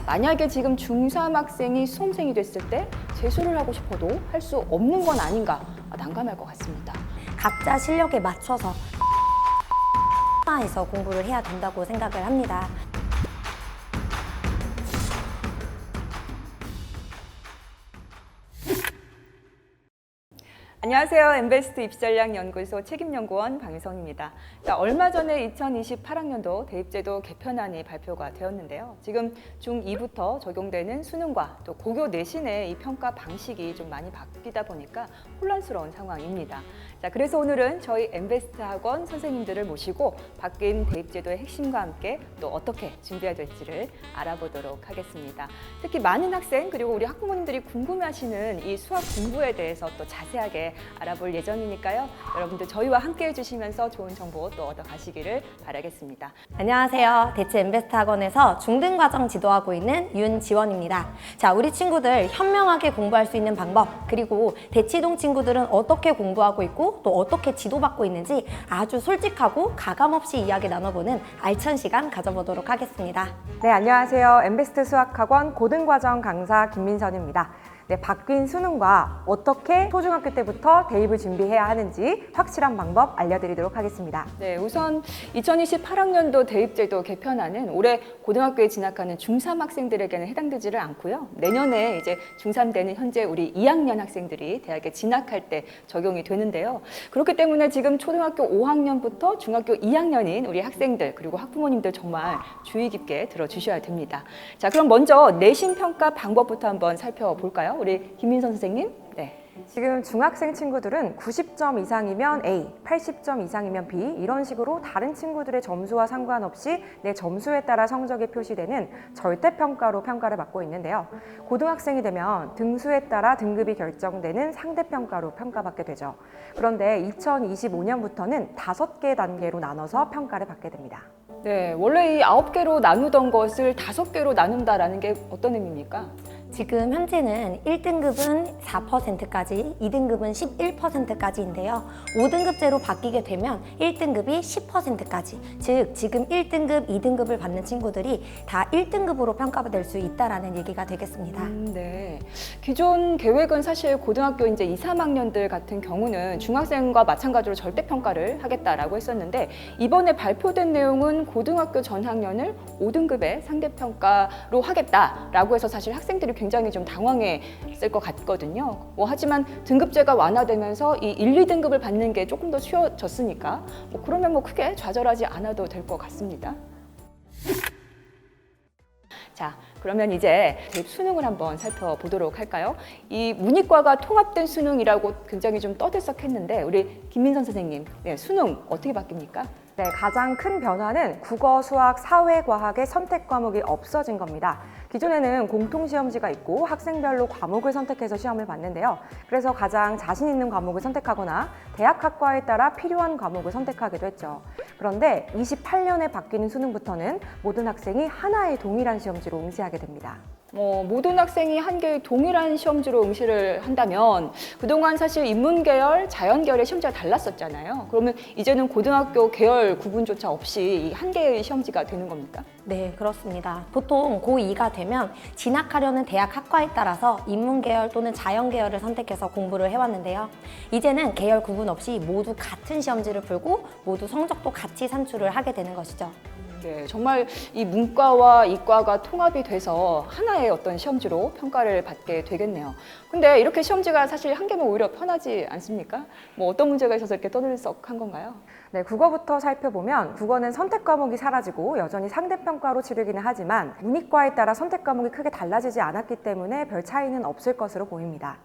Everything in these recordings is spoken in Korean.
만약에 지금 중3 학생이 수험생이 됐을 때 재수를 하고 싶어도 할 수 없는 건 아닌가 난감할 것 같습니다. 각자 실력에 맞춰서 에서 공부를 해야 된다고 생각을 합니다. 안녕하세요. 엠베스트 입시전략연구소 책임연구원 방희성입니다. 얼마 전에 2028학년도 대입제도 개편안이 발표가 되었는데요. 지금 중2부터 적용되는 수능과 또 고교 내신의 이 평가 방식이 좀 많이 바뀌다 보니까 혼란스러운 상황입니다. 그래서 오늘은 저희 엠베스트 학원 선생님들을 모시고 바뀐 대입제도의 핵심과 함께 또 어떻게 준비해야 될지를 알아보도록 하겠습니다. 특히 많은 학생 그리고 우리 학부모님들이 궁금해하시는 이 수학 공부에 대해서 또 자세하게 알아볼 예정이니까요. 여러분들 저희와 함께 해주시면서 좋은 정보 또 얻어가시기를 바라겠습니다. 안녕하세요. 대치 엠베스트 학원에서 중등과정 지도하고 있는 윤지원입니다. 자, 우리 친구들 현명하게 공부할 수 있는 방법, 그리고 대치동 친구들은 어떻게 공부하고 있고 또 어떻게 지도받고 있는지 아주 솔직하고 가감없이 이야기 나눠보는 알찬 시간 가져보도록 하겠습니다. 네, 안녕하세요. 엠베스트 수학학원 고등과정 강사 김민선입니다. 네, 바뀐 수능과 어떻게 초중학교 때부터 대입을 준비해야 하는지 확실한 방법 알려드리도록 하겠습니다. 네, 우선 2028학년도 대입제도 개편안은 올해 고등학교에 진학하는 중3 학생들에게는 해당되지를 않고요. 내년에 이제 중3 되는 현재 우리 2학년 학생들이 대학에 진학할 때 적용이 되는데요. 그렇기 때문에 지금 초등학교 5학년부터 중학교 2학년인 우리 학생들 그리고 학부모님들 정말 주의 깊게 들어주셔야 됩니다. 자, 그럼 먼저 내신 평가 방법부터 한번 살펴볼까요? 우리 김민선 선생님. 네. 지금 중학생 친구들은 90점 이상이면 A, 80점 이상이면 B 이런 식으로 다른 친구들의 점수와 상관없이 내 점수에 따라 성적이 표시되는 절대평가로 평가를 받고 있는데요. 고등학생이 되면 등수에 따라 등급이 결정되는 상대평가로 평가받게 되죠. 그런데 2025년부터는 5개 단계로 나눠서 평가를 받게 됩니다. 네, 원래 이 9개로 나누던 것을 5개로 나눈다라는 게 어떤 의미입니까? 지금 현재는 1등급은 4%까지, 2등급은 11%까지인데요. 5등급제로 바뀌게 되면 1등급이 10%까지, 즉 지금 1등급, 2등급을 받는 친구들이 다 1등급으로 평가받을 수 있다는 얘기가 되겠습니다. 네. 기존 계획은 사실 고등학교 이제 2, 3학년들 같은 경우는 중학생과 마찬가지로 절대평가를 하겠다라고 했었는데 이번에 발표된 내용은 고등학교 전학년을 5등급의 상대평가로 하겠다라고 해서 사실 학생들이 굉장히 좀 당황했을 것 같거든요. 하지만 등급제가 완화되면서 이 1, 2등급을 받는 게 조금 더 쉬워졌으니까 그러면 크게 좌절하지 않아도 될 것 같습니다. 자, 그러면 이제 대입 수능을 한번 살펴보도록 할까요? 이 문이과가 통합된 수능이라고 굉장히 좀 떠들썩했는데 우리 김민선 선생님, 네, 수능 어떻게 바뀝니까? 네, 가장 큰 변화는 국어, 수학, 사회, 과학의 선택 과목이 없어진 겁니다. 기존에는 공통시험지가 있고 학생별로 과목을 선택해서 시험을 봤는데요. 그래서 가장 자신 있는 과목을 선택하거나 대학 학과에 따라 필요한 과목을 선택하기도 했죠. 그런데 28년에 바뀌는 수능부터는 모든 학생이 하나의 동일한 시험지로 응시하게 됩니다. 모든 학생이 한 개의 동일한 시험지로 응시를 한다면 그동안 사실 인문계열, 자연계열의 시험지가 달랐었잖아요. 그러면 이제는 고등학교 계열 구분조차 없이 한 개의 시험지가 되는 겁니까? 네, 그렇습니다. 보통 고2가 되면 진학하려는 대학 학과에 따라서 인문계열 또는 자연계열을 선택해서 공부를 해왔는데요. 이제는 계열 구분 없이 모두 같은 시험지를 풀고 모두 성적도 같이 산출을 하게 되는 것이죠. 네, 정말 이 문과와 이과가 통합이 돼서 하나의 어떤 시험지로 평가를 받게 되겠네요. 근데 이렇게 시험지가 사실 한 개면 오히려 편하지 않습니까? 어떤 문제가 있어서 이렇게 떠들썩한 건가요? 네, 국어부터 살펴보면 국어는 선택 과목이 사라지고 여전히 상대평가로 치르기는 하지만 문이과에 따라 선택 과목이 크게 달라지지 않았기 때문에 별 차이는 없을 것으로 보입니다.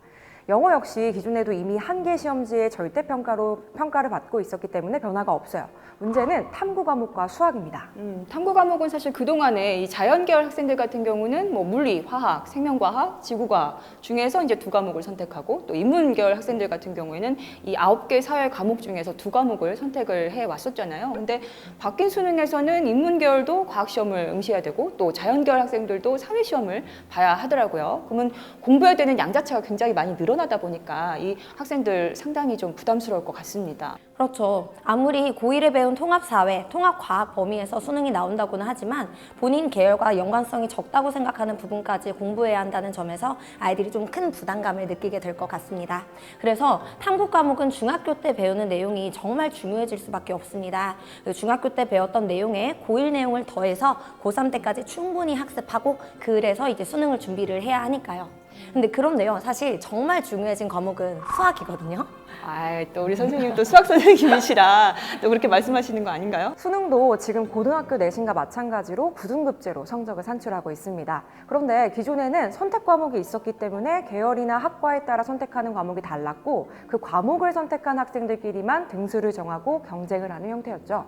영어 역시 기존에도 이미 한 개 시험지의 절대평가로 평가를 받고 있었기 때문에 변화가 없어요. 문제는 탐구 과목과 수학입니다. 탐구 과목은 사실 그동안에 이 자연계열 학생들 같은 경우는 물리, 화학, 생명과학, 지구과학 중에서 이제 2과목을 선택하고 또 인문계열 학생들 같은 경우에는 이 9개 사회 과목 중에서 2과목을 선택을 해 왔었잖아요. 근데 바뀐 수능에서는 인문계열도 과학시험을 응시해야 되고 또 자연계열 학생들도 사회시험을 봐야 하더라고요. 그러면 공부해야 되는 양 자체가 굉장히 많이 늘어나다 보니까 이 학생들 상당히 좀 부담스러울 것 같습니다. 그렇죠. 아무리 고1에 배운 통합사회, 통합과학 범위에서 수능이 나온다고는 하지만 본인 계열과 연관성이 적다고 생각하는 부분까지 공부해야 한다는 점에서 아이들이 좀 큰 부담감을 느끼게 될 것 같습니다. 그래서 탐구 과목은 중학교 때 배우는 내용이 정말 중요해질 수밖에 없습니다. 중학교 때 배웠던 내용에 고1 내용을 더해서 고3 때까지 충분히 학습하고 그래서 이제 수능을 준비를 해야 하니까요. 근데 그런데요, 사실 정말 중요해진 과목은 수학이거든요. 아, 또 우리 선생님 또 수학 선생님이시라 또 그렇게 말씀하시는 거 아닌가요? 수능도 지금 고등학교 내신과 마찬가지로 9등급제로 성적을 산출하고 있습니다. 그런데 기존에는 선택 과목이 있었기 때문에 계열이나 학과에 따라 선택하는 과목이 달랐고 그 과목을 선택한 학생들끼리만 등수를 정하고 경쟁을 하는 형태였죠.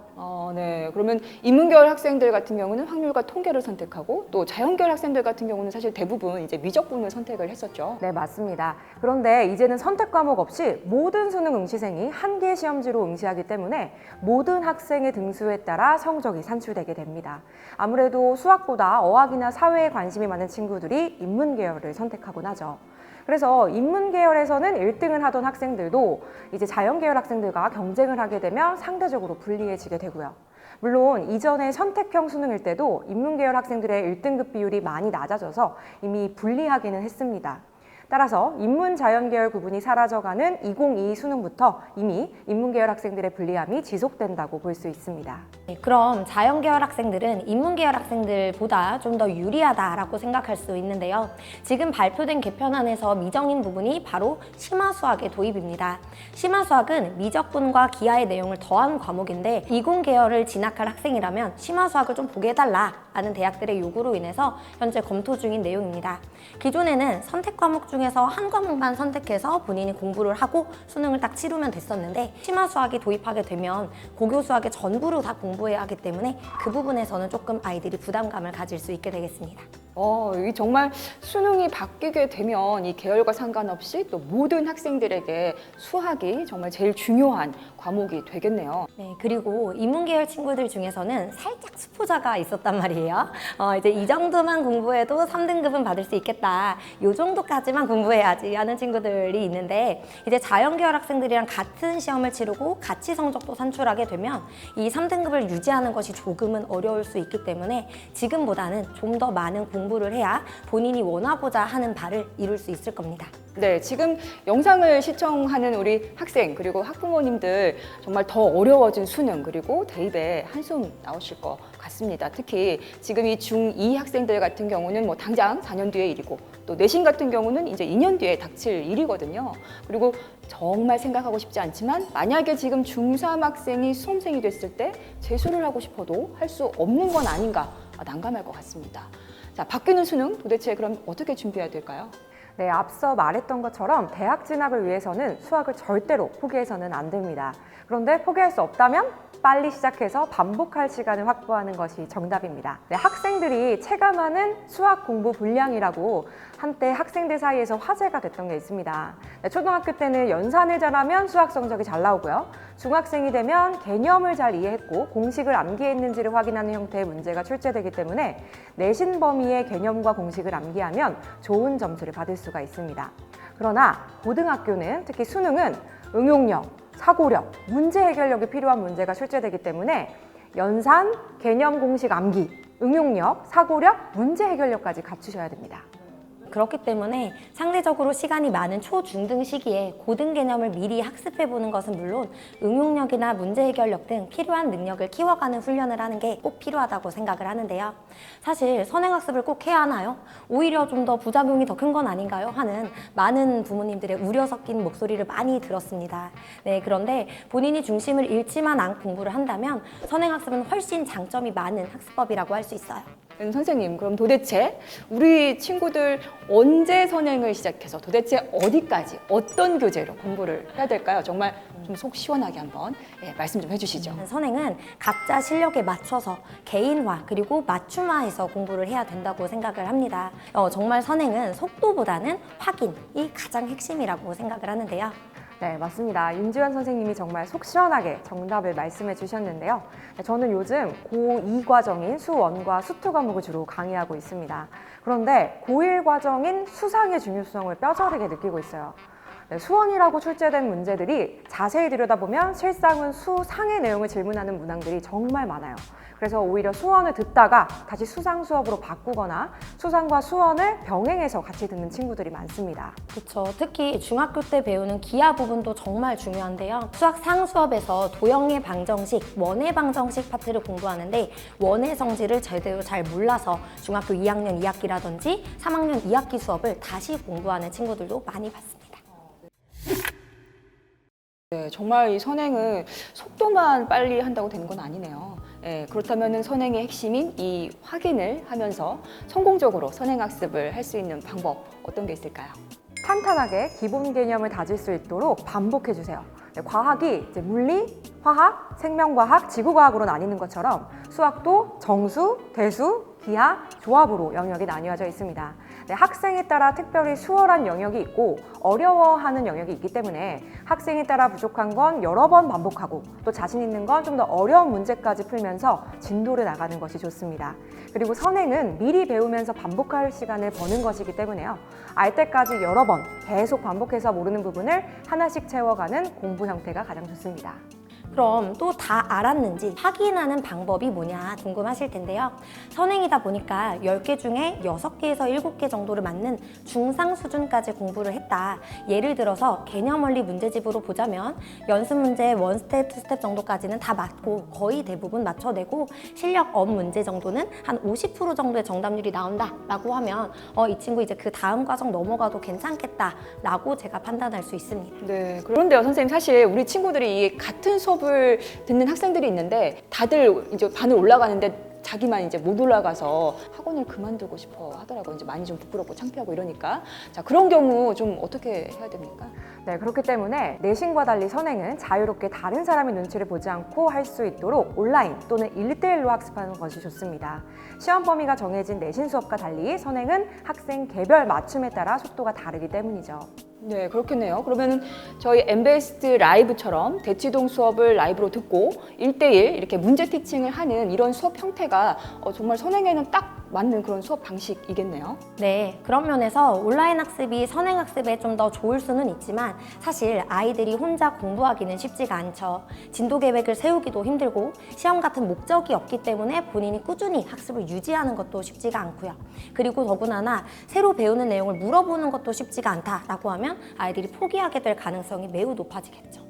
네. 그러면 인문계열 학생들 같은 경우는 확률과 통계를 선택하고 또 자연계열 학생들 같은 경우는 사실 대부분 이제 미적분을 선택을 했었죠. 네, 맞습니다. 그런데 이제는 선택 과목 없이 모든 수능 응시생이 한 개의 시험지로 응시하기 때문에 모든 학생의 등수에 따라 성적이 산출되게 됩니다. 아무래도 수학보다 어학이나 사회에 관심이 많은 친구들이 인문 계열을 선택하곤 하죠. 그래서 인문 계열에서는 1등을 하던 학생들도 이제 자연 계열 학생들과 경쟁을 하게 되면 상대적으로 불리해지게 되고요. 물론 이전에 선택형 수능일 때도 인문 계열 학생들의 1등급 비율이 많이 낮아져서 이미 불리하기는 했습니다. 따라서 인문 자연 계열 구분이 사라져가는 2022 수능부터 이미 인문 계열 학생들의 불리함이 지속된다고 볼 수 있습니다. 네, 그럼 자연 계열 학생들은 인문 계열 학생들보다 좀 더 유리하다라고 생각할 수 있는데요. 지금 발표된 개편안에서 미정인 부분이 바로 심화수학의 도입입니다. 심화수학은 미적분과 기하의 내용을 더한 과목인데 이공 계열을 진학할 학생이라면 심화수학을 좀 보게 해달라 하는 대학들의 요구로 인해서 현재 검토 중인 내용입니다. 기존에는 선택 과목 중에서 한 과목만 선택해서 본인이 공부를 하고 수능을 딱 치르면 됐었는데 심화수학이 도입하게 되면 고교 수학의 전부를 다 공부해야 하기 때문에 그 부분에서는 조금 아이들이 부담감을 가질 수 있게 되겠습니다. 이 정말 수능이 바뀌게 되면 이 계열과 상관없이 또 모든 학생들에게 수학이 정말 제일 중요한 과목이 되겠네요. 네, 그리고 인문계열 친구들 중에서는 살짝 수포자가 있었단 말이에요. 이제 이 정도만 공부해도 3등급은 받을 수 있겠다. 이 정도까지만 공부해야지 하는 친구들이 있는데 이제 자연계열 학생들이랑 같은 시험을 치르고 같이 성적도 산출하게 되면 이 3등급을 유지하는 것이 조금은 어려울 수 있기 때문에 지금보다는 좀 더 많은 공부를 해야 본인이 원하고자 하는 바를 이룰 수 있을 겁니다. 네, 지금 영상을 시청하는 우리 학생 그리고 학부모님들 정말 더 어려워진 수능 그리고 대입에 한숨 나오실 것 같습니다. 특히 지금 이 중2 학생들 같은 경우는 뭐 당장 4년 뒤의 일이고 또 내신 같은 경우는 이제 2년 뒤에 닥칠 일이거든요. 그리고 정말 생각하고 싶지 않지만 만약에 지금 중3 학생이 수험생이 됐을 때 재수를 하고 싶어도 할 수 없는 건 아닌가 난감할 것 같습니다. 자, 바뀌는 수능 도대체 그럼 어떻게 준비해야 될까요? 네, 앞서 말했던 것처럼 대학 진학을 위해서는 수학을 절대로 포기해서는 안 됩니다. 그런데 포기할 수 없다면 빨리 시작해서 반복할 시간을 확보하는 것이 정답입니다. 네, 학생들이 체감하는 수학 공부 분량이라고 한때 학생들 사이에서 화제가 됐던 게 있습니다. 네, 초등학교 때는 연산을 잘하면 수학 성적이 잘 나오고요. 중학생이 되면 개념을 잘 이해했고 공식을 암기했는지를 확인하는 형태의 문제가 출제되기 때문에 내신 범위의 개념과 공식을 암기하면 좋은 점수를 받을 수가 있습니다. 그러나 고등학교는 특히 수능은 응용력, 사고력, 문제 해결력이 필요한 문제가 출제되기 때문에 연산, 개념 공식 암기, 응용력, 사고력, 문제 해결력까지 갖추셔야 됩니다. 그렇기 때문에 상대적으로 시간이 많은 초중등 시기에 고등 개념을 미리 학습해보는 것은 물론 응용력이나 문제 해결력 등 필요한 능력을 키워가는 훈련을 하는 게 꼭 필요하다고 생각을 하는데요. 사실 선행학습을 꼭 해야 하나요? 오히려 좀 더 부작용이 더 큰 건 아닌가요? 하는 많은 부모님들의 우려 섞인 목소리를 많이 들었습니다. 네, 그런데 본인이 중심을 잃지만 않고 공부를 한다면 선행학습은 훨씬 장점이 많은 학습법이라고 할 수 있어요. 선생님, 그럼 도대체 우리 친구들 언제 선행을 시작해서 도대체 어디까지 어떤 교재로 공부를 해야 될까요? 정말 좀 속 시원하게 한번 말씀 좀 해주시죠. 선행은 각자 실력에 맞춰서 개인화 그리고 맞춤화해서 공부를 해야 된다고 생각을 합니다. 정말 선행은 속도보다는 확인이 가장 핵심이라고 생각을 하는데요. 네, 맞습니다. 윤지원 선생님이 정말 속 시원하게 정답을 말씀해 주셨는데요. 저는 요즘 고2 과정인 수1과 수2 과목을 주로 강의하고 있습니다. 그런데 고1 과정인 수상의 중요성을 뼈저리게 느끼고 있어요. 네, 수원이라고 출제된 문제들이 자세히 들여다보면 실상은 수상의 내용을 질문하는 문항들이 정말 많아요. 그래서 오히려 수원을 듣다가 다시 수상 수업으로 바꾸거나 수상과 수원을 병행해서 같이 듣는 친구들이 많습니다. 그렇죠. 특히 중학교 때 배우는 기하 부분도 정말 중요한데요. 수학 상 수업에서 도형의 방정식, 원의 방정식 파트를 공부하는데 원의 성질을 제대로 잘 몰라서 중학교 2학년 2학기라든지 3학년 2학기 수업을 다시 공부하는 친구들도 많이 봤습니다. 네, 정말 이 선행은 속도만 빨리 한다고 되는 건 아니네요. 네, 그렇다면 선행의 핵심인 이 확인을 하면서 성공적으로 선행학습을 할 수 있는 방법 어떤 게 있을까요? 탄탄하게 기본 개념을 다질 수 있도록 반복해 주세요. 네, 과학이 이제 물리, 화학, 생명과학, 지구과학으로 나뉘는 것처럼 수학도 정수, 대수, 기하, 조합으로 영역이 나뉘어져 있습니다. 네, 학생에 따라 특별히 수월한 영역이 있고 어려워하는 영역이 있기 때문에 학생에 따라 부족한 건 여러 번 반복하고 또 자신 있는 건 좀 더 어려운 문제까지 풀면서 진도를 나가는 것이 좋습니다. 그리고 선행은 미리 배우면서 반복할 시간을 버는 것이기 때문에요. 알 때까지 여러 번 계속 반복해서 모르는 부분을 하나씩 채워가는 공부 형태가 가장 좋습니다. 그럼 또 다 알았는지 확인하는 방법이 뭐냐 궁금하실 텐데요. 선행이다 보니까 10개 중에 6개에서 7개 정도를 맞는 중상 수준까지 공부를 했다. 예를 들어서 개념 원리 문제집으로 보자면 연습 문제 1스텝, 2스텝 정도까지는 다 맞고 거의 대부분 맞춰내고 실력 업 문제 정도는 한 50% 정도의 정답률이 나온다 라고 하면 이 친구 이제 그 다음 과정 넘어가도 괜찮겠다 라고 제가 판단할 수 있습니다. 네, 그런데요, 선생님, 사실 우리 친구들이 이 같은 수업을 듣는 학생들이 있는데 다들 이제 반을 올라가는데 자기만 이제 못 올라가서 학원을 그만두고 싶어 하더라고요. 이제 많이 좀 부끄럽고 창피하고 이러니까. 자, 그런 경우 좀 어떻게 해야 됩니까? 네, 그렇기 때문에 내신과 달리 선행은 자유롭게 다른 사람의 눈치를 보지 않고 할 수 있도록 온라인 또는 1대1로 학습하는 것이 좋습니다. 시험 범위가 정해진 내신 수업과 달리 선행은 학생 개별 맞춤에 따라 속도가 다르기 때문이죠. 네, 그렇겠네요. 그러면 저희 엠베스트 라이브처럼 대치동 수업을 라이브로 듣고 1대1 이렇게 문제 티칭을 하는 이런 수업 형태가 정말 선행에는 딱 맞는 그런 수업 방식이겠네요. 네, 그런 면에서 온라인 학습이 선행 학습에 좀 더 좋을 수는 있지만 사실 아이들이 혼자 공부하기는 쉽지가 않죠. 진도 계획을 세우기도 힘들고 시험 같은 목적이 없기 때문에 본인이 꾸준히 학습을 유지하는 것도 쉽지가 않고요. 그리고 더군다나 새로 배우는 내용을 물어보는 것도 쉽지가 않다라고 하면 아이들이 포기하게 될 가능성이 매우 높아지겠죠.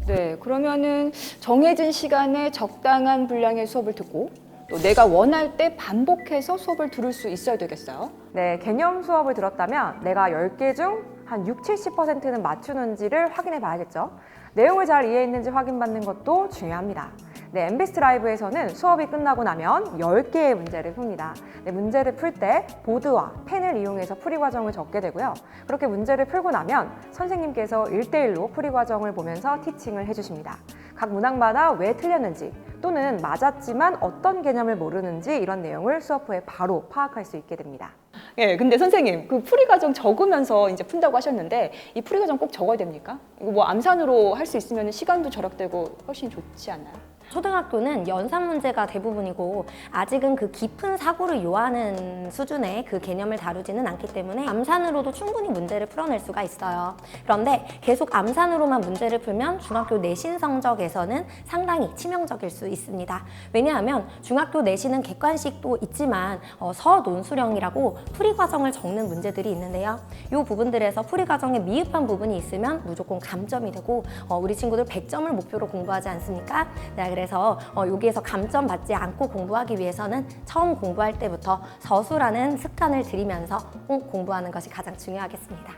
네, 그러면은 정해진 시간에 적당한 분량의 수업을 듣고 또 내가 원할 때 반복해서 수업을 들을 수 있어야 되겠어요. 네, 개념 수업을 들었다면 내가 10개 중 한 60~70%는 맞추는지를 확인해 봐야겠죠. 내용을 잘 이해했는지 확인받는 것도 중요합니다. 네, 엠베스트 라이브에서는 수업이 끝나고 나면 10개의 문제를 풉니다. 네, 문제를 풀 때 보드와 펜을 이용해서 풀이 과정을 적게 되고요. 그렇게 문제를 풀고 나면 선생님께서 1대1로 풀이 과정을 보면서 티칭을 해주십니다. 각 문항마다 왜 틀렸는지 또는 맞았지만 어떤 개념을 모르는지 이런 내용을 수업 후에 바로 파악할 수 있게 됩니다. 예, 근데 선생님, 그 풀이 과정 적으면서 이제 푼다고 하셨는데 이 풀이 과정 꼭 적어야 됩니까? 이거 뭐 암산으로 할 수 있으면 시간도 절약되고 훨씬 좋지 않나요? 초등학교는 연산 문제가 대부분이고 아직은 그 깊은 사고를 요하는 수준의 그 개념을 다루지는 않기 때문에 암산으로도 충분히 문제를 풀어낼 수가 있어요. 그런데 계속 암산으로만 문제를 풀면 중학교 내신 성적에서는 상당히 치명적일 수 있습니다. 왜냐하면 중학교 내신은 객관식도 있지만 서논수령이라고 풀이 과정을 적는 문제들이 있는데요. 이 부분들에서 풀이 과정에 미흡한 부분이 있으면 무조건 감점이 되고 우리 친구들 100점을 목표로 공부하지 않습니까? 네, 그래서 여기에서 감점 받지 않고 공부하기 위해서는 처음 공부할 때부터 서술하는 습관을 들이면서 꼭 공부하는 것이 가장 중요하겠습니다.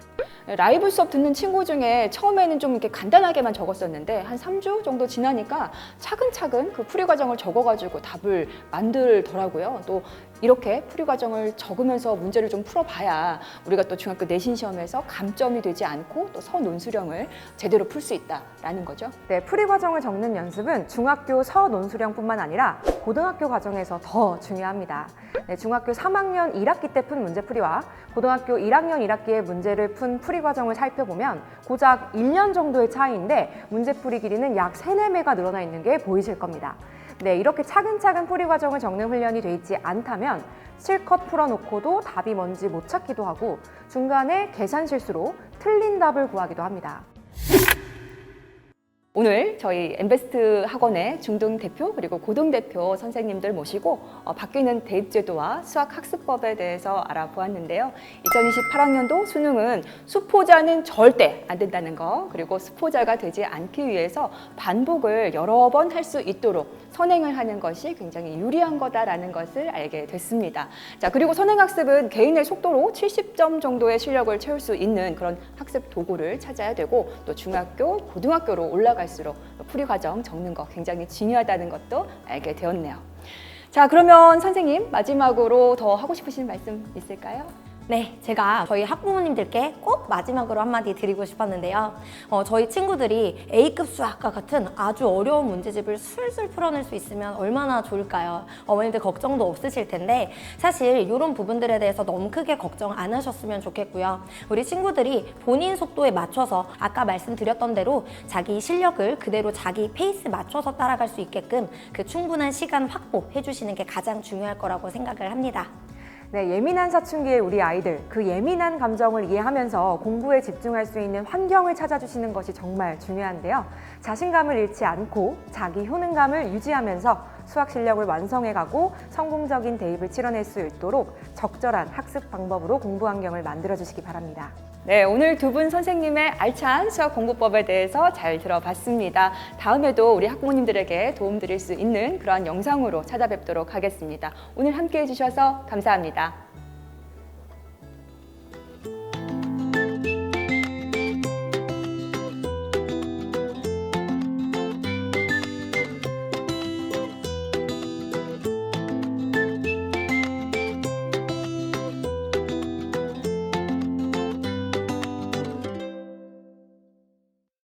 라이브 수업 듣는 친구 중에 처음에는 좀 이렇게 간단하게만 적었었는데 한 3주 정도 지나니까 차근차근 그 풀이 과정을 적어가지고 답을 만들더라고요. 또 이렇게 풀이 과정을 적으면서 문제를 좀 풀어봐야 우리가 또 중학교 내신 시험에서 감점이 되지 않고 또 서논수령을 제대로 풀 수 있다라는 거죠. 네, 풀이 과정을 적는 연습은 중학교 서논수령뿐만 아니라 고등학교 과정에서 더 중요합니다. 네, 중학교 3학년 1학기 때 푼 문제풀이와 고등학교 1학년 1학기에 문제를 푼 풀이 과정을 살펴보면 고작 1년 정도의 차이인데 문제풀이 길이는 약 3~4배가 늘어나 있는 게 보이실 겁니다. 네, 이렇게 차근차근 풀이 과정을 적는 훈련이 돼 있지 않다면 실컷 풀어놓고도 답이 뭔지 못 찾기도 하고 중간에 계산 실수로 틀린 답을 구하기도 합니다. 오늘 저희 엠베스트 학원의 중등 대표 그리고 고등 대표 선생님들 모시고 바뀌는 대입제도와 수학학습법에 대해서 알아보았는데요. 2028학년도 수능은 수포자는 절대 안 된다는 거, 그리고 수포자가 되지 않기 위해서 반복을 여러 번 할 수 있도록 선행을 하는 것이 굉장히 유리한 거다라는 것을 알게 됐습니다. 자, 그리고 선행학습은 개인의 속도로 70점 정도의 실력을 채울 수 있는 그런 학습 도구를 찾아야 되고, 또 중학교, 고등학교로 올라갈수록 풀이 과정 적는 거 굉장히 중요하다는 것도 알게 되었네요. 자, 그러면 선생님 마지막으로 더 하고 싶으신 말씀 있을까요? 네, 제가 저희 학부모님들께 꼭 마지막으로 한마디 드리고 싶었는데요. 저희 친구들이 A급 수학과 같은 아주 어려운 문제집을 술술 풀어낼 수 있으면 얼마나 좋을까요? 어머님들 걱정도 없으실 텐데 사실 이런 부분들에 대해서 너무 크게 걱정 안 하셨으면 좋겠고요. 우리 친구들이 본인 속도에 맞춰서 아까 말씀드렸던 대로 자기 실력을 그대로 자기 페이스 맞춰서 따라갈 수 있게끔 그 충분한 시간 확보해 주시는 게 가장 중요할 거라고 생각을 합니다. 네, 예민한 사춘기의 우리 아이들, 그 예민한 감정을 이해하면서 공부에 집중할 수 있는 환경을 찾아주시는 것이 정말 중요한데요. 자신감을 잃지 않고 자기 효능감을 유지하면서 수학 실력을 완성해가고 성공적인 대입을 치러낼 수 있도록 적절한 학습 방법으로 공부 환경을 만들어주시기 바랍니다. 네, 오늘 두 분 선생님의 알찬 수학 공부법에 대해서 잘 들어봤습니다. 다음에도 우리 학부모님들에게 도움드릴 수 있는 그러한 영상으로 찾아뵙도록 하겠습니다. 오늘 함께해 주셔서 감사합니다.